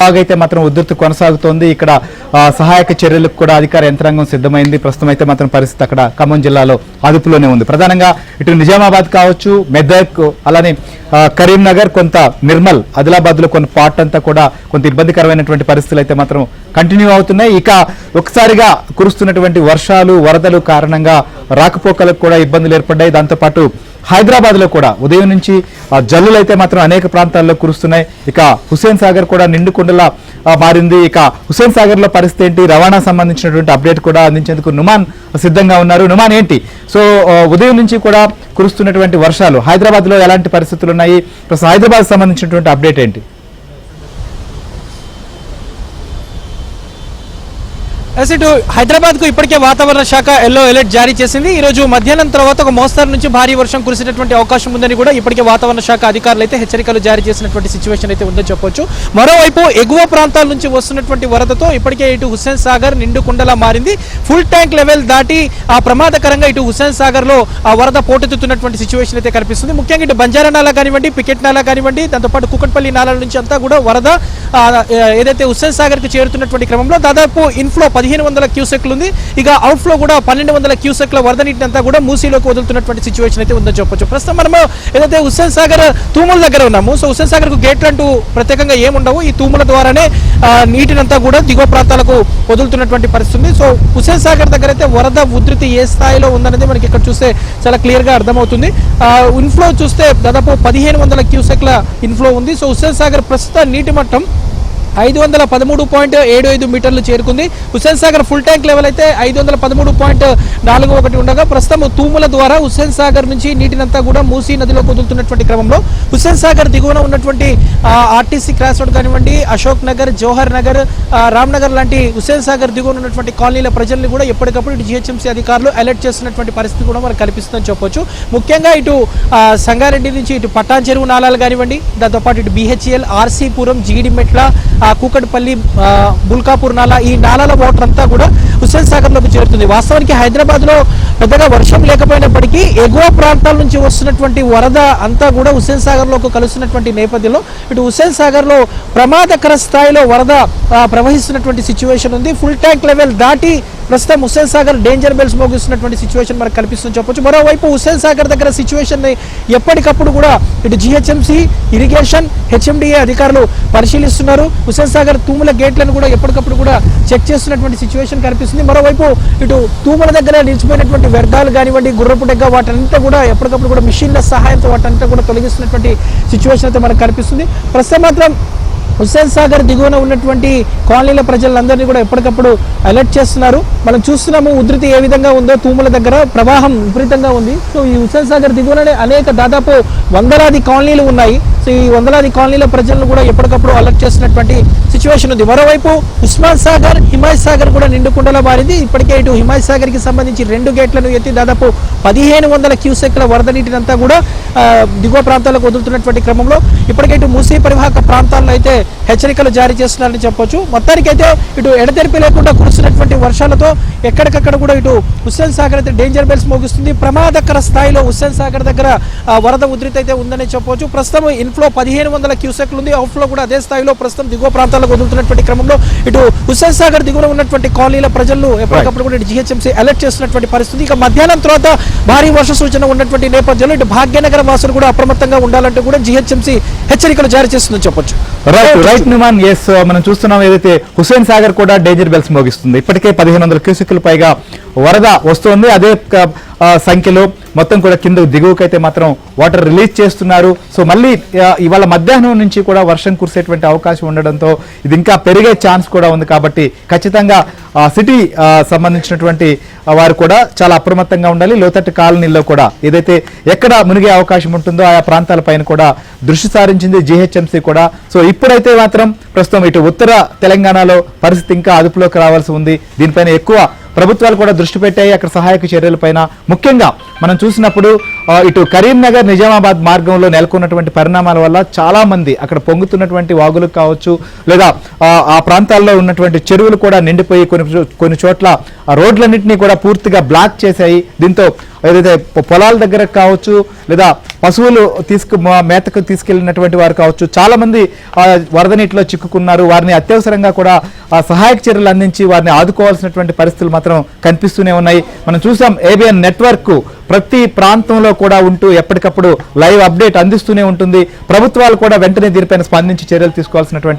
బాగైతే మాత్రం ఉధృతి కొనసాగుతోంది. ఇక్కడ సహాయక చర్యలకు కూడా అధికార యంత్రాంగం సిద్ధమైంది. ప్రస్తుతం అయితే మాత్రం పరిస్థితి అక్కడ ఖమ్మం జిల్లాలో అదుపులోనే ఉంది. ప్రధానంగా ఇటు నిజామాబాద్ కావచ్చు, మెదక్, అలానే కరీంనగర్, కొంత నిర్మల్, ఆదిలాబాద్ లో కొన్ని పార్ట్ అంతా కూడా కొంత ఇబ్బందికరమైనటువంటి పరిస్థితులు అయితే మాత్రం కంటిన్యూ అవుతున్నాయి. ఇక ఒకసారిగా కురుస్తున్నటువంటి వర్షాలు, వరదలు కారణంగా రాకపోకలకు కూడా ఇబ్బందులు ఏర్పడ్డాయి. దాంతోపాటు హైదరాబాద్ లో కూడా ఉదయం నుంచి జల్లులు అయితే మాత్రం అనేక ప్రాంతాల్లో కురుస్తున్నాయి. ఇక హుస్సేన్ సాగర్ కూడా నిండుకుండలా మారింది. ఇక హుస్సేన్ సాగర్ లో పరిస్థితి ఏంటి, రవాణా సంబంధించినటువంటి అప్డేట్ కూడా అందించేందుకు నుమాన్ సిద్ధంగా ఉన్నారు. నుమాన్ ఏంటి, సో ఉదయం నుంచి కూడా కురుస్తున్నటువంటి వర్షాలు హైదరాబాద్ లో ఎలాంటి పరిస్థితులు ఉన్నాయి, ప్రస్తుతం హైదరాబాద్ సంబంధించినటువంటి అప్డేట్ ఏంటి? ఇటు హైదరాబాద్ కు ఇప్పటికే వాతావరణ శాఖ ఎల్లో అలర్ట్ జారీ చేసింది. ఈ రోజు మధ్యాహ్నం తర్వాత ఒక మోస్తరు నుంచి భారీ వర్షం కురిసేటటువంటి అవకాశం ఉందని కూడా ఇప్పటికే వాతావరణ శాఖ అధికారులు అయితే హెచ్చరికలు జారీ చేసినటువంటి సిచ్యువేషన్ అయితే ఉందని చెప్పొచ్చు. మరోవైపు ఎగువ ప్రాంతాల నుంచి వస్తున్నటువంటి వరదతో ఇప్పటికే ఇటు హుస్సేన్ సాగర్ నిండుకుండలా మారింది. ఫుల్ ట్యాంక్ లెవెల్ దాటి ఆ ప్రమాదకరంగా ఇటు హుస్సేన్ సాగర్ లో ఆ వరద పోటెత్తుతున్నటువంటి సిచ్యువేషన్ అయితే కనిపిస్తుంది. ముఖ్యంగా ఇటు బంజారా నాలా కానివ్వండి, పికెట్ నాలా కానివ్వండి, దాంతోపాటు కుకట్పల్లి నాలాల నుంచి అంతా కూడా వరద ఏదైతే హుస్సేన్ సాగర్ కు చేరుతున్నటువంటి క్రమంలో దాదాపు ఇన్ఫ్లో 1500 క్యూసెక్లు ఉంది. ఇక అవుట్ ఫ్లో కూడా 1200 క్యూసెక్ల వరద నీటిని అంతా కూడా మూసీలోకి వదులుతున్నటువంటి సిచ్యువేషన్ అయితే ఉందని చెప్పొచ్చు. ప్రస్తుతం మనము ఏదైతే హుస్సేన్ సాగర్ తూముల దగ్గర ఉన్నాము. సో హుస్సేన్ సాగర్ కు గేట్లు అంటూ ప్రత్యేకంగా ఏముండవు. ఈ తూముల ద్వారానే నీటినంతా కూడా దిగువ ప్రాంతాలకు వదులుతున్నటువంటి పరిస్థితి. సో హుస్సేన్ సాగర్ దగ్గర అయితే వరద ఉధృతి ఏ స్థాయిలో ఉందనేది మనకి ఇక్కడ చూస్తే చాలా క్లియర్ గా అర్థమవుతుంది. ఇన్ఫ్లో చూస్తే దాదాపు 1500 క్యూసెక్ల ఇన్ఫ్లో ఉంది. సో హుస్సేన్ సాగర్ ప్రస్తుత నీటి మట్టం 513.75 మీటర్లు చేరుకుంది. Hussain Sagar full tank level అయితే 513.41 ఉండగా ప్రస్తుతం తూముల ద్వారా హుస్సేన్ సాగర్ నుంచి నీటినంతా కూడా మూసీ నదిలో వదులుతున్నటువంటి క్రమంలో హుస్సేన్ సాగర్ దిగువన ఉన్నటువంటి ఆర్టీసీ క్రాస్ రోడ్ కానివ్వండి, అశోక్ నగర్, జవహర్ నగర్, రామ్ నగర్ లాంటి హుస్సేన్ సాగర్ దిగువన ఉన్నటువంటి కాలనీల ప్రజల్ని కూడా ఎప్పటికప్పుడు ఇటు జిహెచ్ఎంసీ అధికారులు అలర్ట్ చేస్తున్నటువంటి పరిస్థితి కూడా మనకు కనిపిస్తుందని చెప్పొచ్చు. ముఖ్యంగా ఇటు సంగారెడ్డి నుంచి ఇటు పట్టాన్ చెరువు నాలాలు కానివ్వండి, దాంతోపాటు ఇటు బిహెచ్ఎల్, ఆర్సీపురం, జీడిమెట్ల, కూకట్పల్లి, బుల్కాపూర్ నాలా, ఈ నాలాల వాటర్ అంతా కూడా హుస్సేన్ సాగర్ లోకి చేరుతుంది. వాస్తవానికి హైదరాబాద్ లో పెద్దగా వర్షం లేకపోయినప్పటికీ ఎగువ ప్రాంతాల నుంచి వస్తున్నటువంటి వరద అంతా కూడా హుస్సేన్ సాగర్ లోకి కలుస్తున్నటువంటి నేపథ్యంలో ఇటు హుస్సేన్ సాగర్ లో ప్రమాదకర స్థాయిలో వరద ప్రవహిస్తున్నటువంటి సిచ్యువేషన్ ఉంది. ఫుల్ ట్యాంక్ లెవెల్ దాటి ప్రస్తుతం హుస్సేన్ సాగర్ డేంజర్ బెల్స్ మోగిస్తున్నటువంటి సిచ్యువేషన్ మనకు కనిపిస్తుందని చెప్పొచ్చు. మరోవైపు హుస్సేన్ సాగర్ దగ్గర సిచ్యువేషన్ ని ఎప్పటికప్పుడు కూడా ఇటు జిహెచ్ఎంసీ, ఇరిగేషన్, హెచ్ఎండిఏ అధికారులు పరిశీలిస్తున్నారు. హుస్సేన్ సాగర్ తూముల గేట్లను కూడా ఎప్పటికప్పుడు కూడా చెక్ చేస్తున్నటువంటి సిచ్యువేషన్ కనిపిస్తుంది. మరోవైపు ఇటు తూముల దగ్గర నిలిచిపోయినటువంటి వ్యర్థాలు కానివ్వండి, గుర్రపు డెగ్గ, వాటంతా కూడా ఎప్పటికప్పుడు కూడా మిషన్ల సహాయంతో వాటంతా కూడా తొలగిస్తున్నటువంటి సిచ్యువేషన్ అయితే మనకు కనిపిస్తుంది. ప్రస్తుతం మాత్రం హుస్సేన్ సాగర్ దిగువన ఉన్నటువంటి కాలనీల ప్రజలందరినీ కూడా ఎప్పటికప్పుడు అలర్ట్ చేస్తున్నారు. మనం చూస్తున్నాము ఉధృతి ఏ విధంగా ఉందో. తూముల దగ్గర ప్రవాహం విపరీతంగా ఉంది. సో ఈ హుస్సేన్ సాగర్ దిగువననే అనేక దాదాపు వందలాది కాలనీలు ఉన్నాయి. సో ఈ వందలాది కాలనీల ప్రజలను కూడా ఎప్పటికప్పుడు అలర్ట్ చేస్తున్నటువంటి సిచ్యువేషన్ ఉంది. మరోవైపు ఉస్మాన్ సాగర్, హిమాయత్ సాగర్ కూడా నిండుకుండలా మారింది. ఇప్పటికే ఇటు హిమాయత్ సాగర్ కి సంబంధించి 2 గేట్లను ఎత్తి దాదాపు 1500 క్యూసెక్ల వరద నీటినంతా కూడా దిగువ ప్రాంతాలకు వదులుతున్నటువంటి క్రమంలో ఇప్పటికే ఇటు మూసీ పరివాహక ప్రాంతాల్లో అయితే హెచ్చరికలు జారీ చేస్తున్నారని చెప్పొచ్చు. మొత్తానికైతే ఇటు ఎడతెరిపి లేకుండా కురుస్తున్నటువంటి వర్షాలతో ఎక్కడికక్కడ కూడా ఇటు హుస్సేన్ సాగర్ అయితే డేంజర్ బెల్స్ మోగిస్తుంది. ప్రమాదకర స్థాయిలో హుస్సేన్ సాగర్ దగ్గర వరద ఉధృతి అయితే ఉందని చెప్పొచ్చు. ప్రస్తుతం ఇన్ఫ్లో 1500 క్యూసెక్లు ఉంది. అవుట్ ఫ్లో కూడా అదే స్థాయిలో ప్రస్తుతం దిగువ ప్రాంతాలకు వదులుతున్నటువంటి క్రమంలో ఇటు హుస్సేన్ సాగర్ దిగువన ఉన్నటువంటి కాలనీల ప్రజలు ఎప్పటికప్పుడు కూడా జిహెచ్ఎంసీ అలర్ట్ చేస్తున్నటువంటి పరిస్థితి. ఇక మధ్యాహ్నం తర్వాత భారీ వర్ష సూచన ఉన్నటువంటి నేపథ్యంలో ఇటు భాగ్యనగర వాసులు కూడా అప్రమత్తంగా ఉండాలంటూ కూడా జిహెచ్ఎంసీ హెచ్చరికలు జారీ చేస్తుందని చెప్పొచ్చు. రైట్ నుమాన్, ఎస్, మనం చూస్తున్నాం ఏదైతే హుస్సేన్ సాగర్ కూడా డేంజర్ బెల్స్ మోగిస్తుంది. ఇప్పటికే 1500 క్యూసెక్లు పైగా వరద వస్తుంది. అదే సంఖ్యలో మొత్తం కూడా కింద దిగువకైతే మాత్రం వాటర్ రిలీజ్ చేస్తున్నారు. సో మళ్ళీ ఇవాళ మధ్యాహ్నం నుంచి కూడా వర్షం కురిసేటువంటి అవకాశం ఉండడంతో ఇది ఇంకా పెరిగే ఛాన్స్ కూడా ఉంది. కాబట్టి ఖచ్చితంగా సిటీ సంబంధించినటువంటి వారు కూడా చాలా అప్రమత్తంగా ఉండాలి. లోతట్టు కాలనీల్లో కూడా ఏదైతే ఎక్కడ మునిగే అవకాశం ఉంటుందో ఆయా ప్రాంతాలపైన కూడా దృష్టి సారించింది జిహెచ్ఎంసీ కూడా. సో ఇప్పుడైతే మాత్రం ప్రస్తుతం ఇటు ఉత్తర తెలంగాణలో పరిస్థితి ఇంకా అదుపులోకి రావాల్సి ఉంది. దీనిపైన ఎక్కువ ప్రభుత్వాలు కూడా దృష్టి పెట్టాయి అక్కడ సహాయక చర్యలపైన. ముఖ్యంగా మనం చూసినప్పుడు ఇటు కరీంనగర్ నిజామాబాద్ మార్గంలో నెలకొన్నటువంటి పరిణామాల వల్ల చాలా మంది అక్కడ పొంగుతున్నటువంటి వాగులు కావచ్చు, లేదా ఆ ప్రాంతాల్లో ఉన్నటువంటి చెరువులు కూడా నిండిపోయి కొన్ని చోట్ల ఆ రోడ్లన్నింటినీ కూడా పూర్తిగా బ్లాక్ చేశాయి. దీంతో ఏదైతే పొలాల దగ్గర కావచ్చు, లేదా పశువులు మేతకు తీసుకెళ్లినటువంటి వారు కావచ్చు, చాలా మంది వరద నీటిలో చిక్కుకున్నారు. వారిని అత్యవసరంగా కూడా సహాయక చర్యలు అందించి వారిని ఆదుకోవాల్సినటువంటి పరిస్థితులు మాత్రం కనిపిస్తూనే ఉన్నాయి. మనం చూసాం ఏబిఎన్ నెట్వర్క్ ప్రతి ప్రాంతంలో కూడా ఉంటూ ఎప్పటికప్పుడు లైవ్ అప్డేట్ అందిస్తూనే ఉంటుంది. ప్రభుత్వాలు కూడా వెంటనే దీనిపైన స్పందించి చర్యలు తీసుకోవాల్సినటువంటి